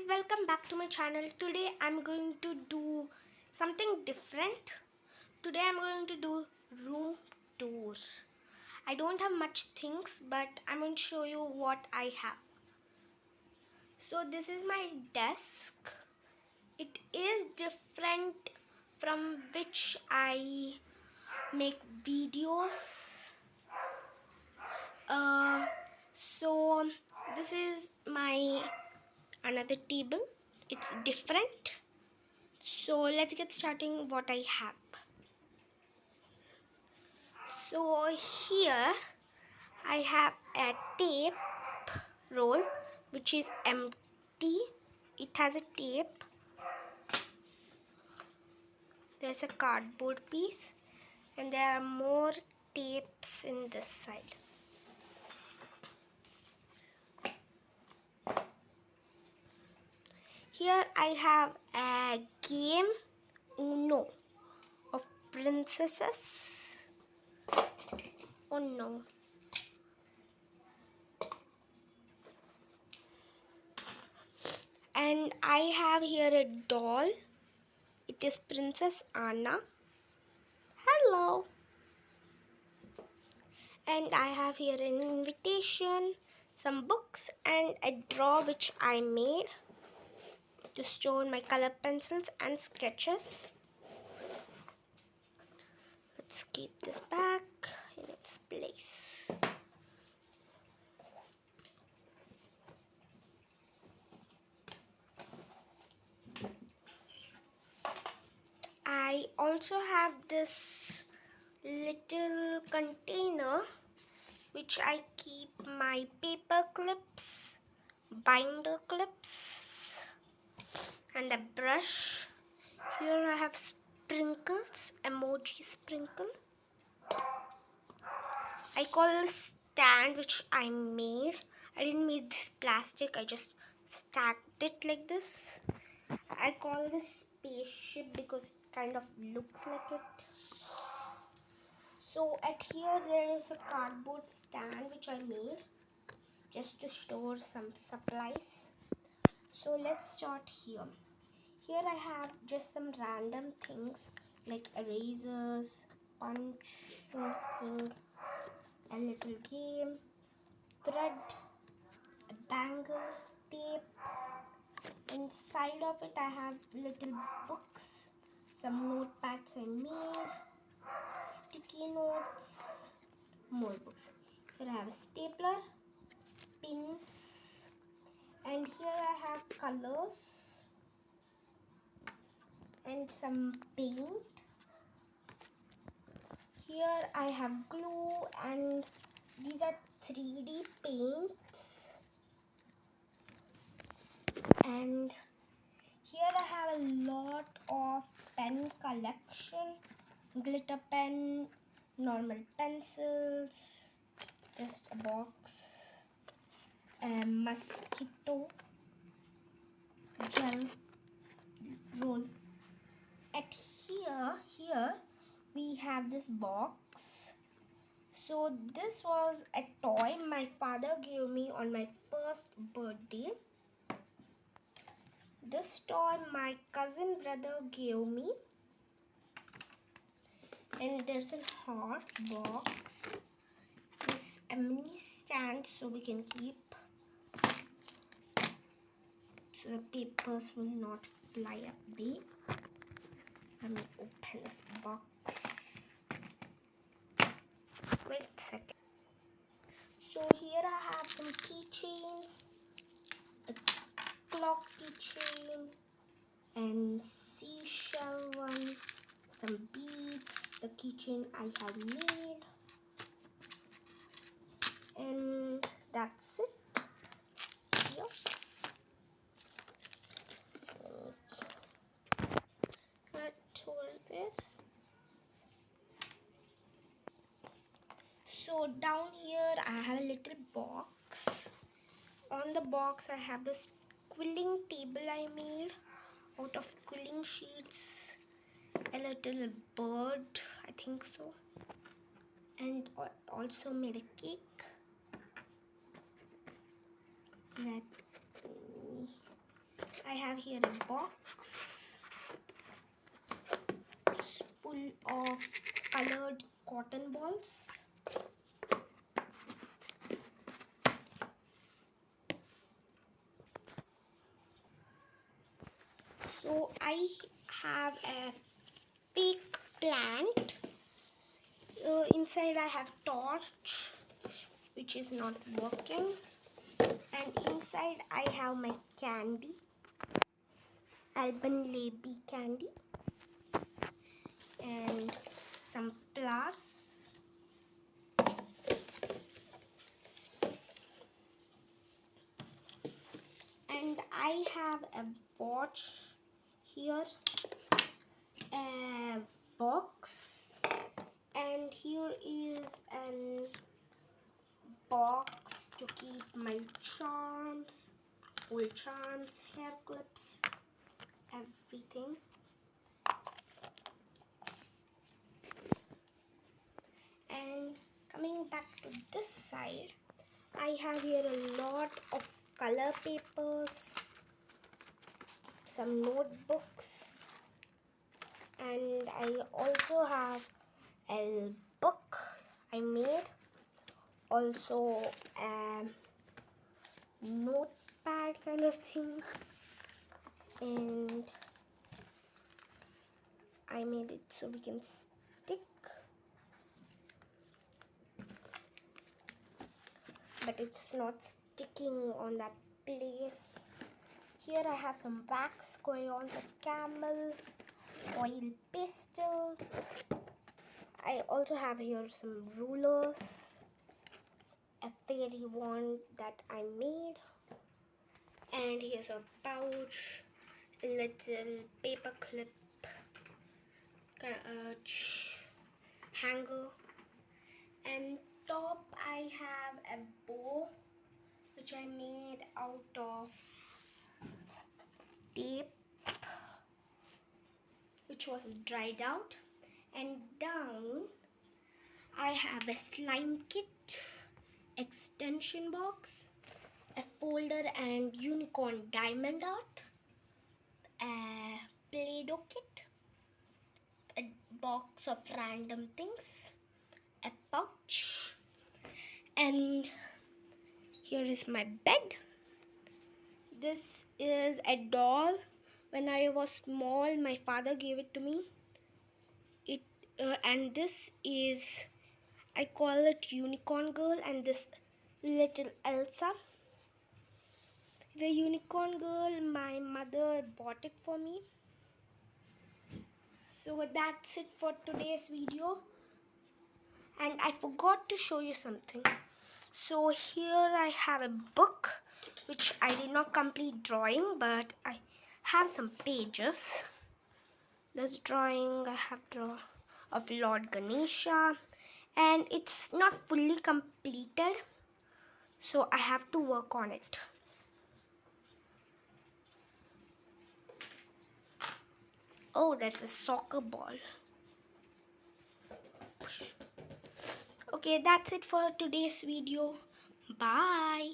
welcome back to my channel. Today I'm going to do something different. Today I'm going to do room tour. I don't have much things, but I'm going to show you what I have. So this is my desk. It is different from which I make videos. So this is my another table. It's different. So let's get starting what I have. So here I have a tape roll which is empty. It has a tape. There's a cardboard piece and there are more tapes in this side. Here I have a game Uno of princesses. Oh no. And I have here a doll. It is Princess Anna. Hello. And I have here an invitation, some books, and a drawer which I made to store my color pencils and sketches. Let's keep this back in its place. I also have this little container which I keep my paper clips, binder clips, and a brush. Here I have sprinkles, emoji sprinkle. I call this stand which I made. I didn't make this plastic, I just stacked it like this. I call this spaceship because it kind of looks like it. So at here there is a cardboard stand which I made just to store some supplies. So let's start here. Here I have just some random things like erasers, punching thing, a little game, thread, a bangle, tape. Inside of it I have little books, some notepads I made, sticky notes, more books. Here I have a stapler, pins, and here I have colors and some paint. Here I have glue and these are 3D paints. And here I have a lot of pen collection, glitter pen, normal pencils, just a box, a mosquito gel roll. At here we have this box. So this was a toy my father gave me on my first birthday. This toy my cousin brother gave me. And there's a hot box. This a mini stand so we can keep so the papers will not fly up. Let me open this box. Wait a second. So here I have some keychains, a clock keychain, and seashell one, some beads, the keychain I have made, and that's it. Here. Let's hold it. So down here I have a little box. On the box I have this quilling table I made out of quilling sheets, a little bird, I think so, and also made a cake. Let me I have here a box full of colored cotton balls. So I have a fake plant. Inside I have torch, which is not working, and inside I have my candy, Alpenliebe candy, and some flowers. And I have a watch here, a box, and here is an box to keep my charms, old charms, hair clips, everything. And coming back to this side, I have here a lot of color papers, some notebooks, and I also have a book I made, also a notepad kind of thing, and I made it so we can stick, but it's not sticking on that place. Here I have some wax crayons of camel, oil pastels. I also have here some rulers, a fairy wand that I made, and here's a pouch, a little paper clip, hanger, and top I have a bow which I made out of tape which was dried out, and down I have a slime kit, extension box, a folder and unicorn diamond art, a Play-Doh kit, a box of random things, a pouch, and here is my bed. This is a doll. When I was small, my father gave it to me. And this is, I call it Unicorn Girl, and this little Elsa. The Unicorn Girl, my mother bought it for me. So that's it for today's video. And I forgot to show you something. So here I have a book which I did not complete drawing, but I have some pages. This drawing I have drawn of Lord Ganesha, and it's not fully completed, so I have to work on it. Oh, there's a soccer ball. Okay, that's it for today's video. Bye.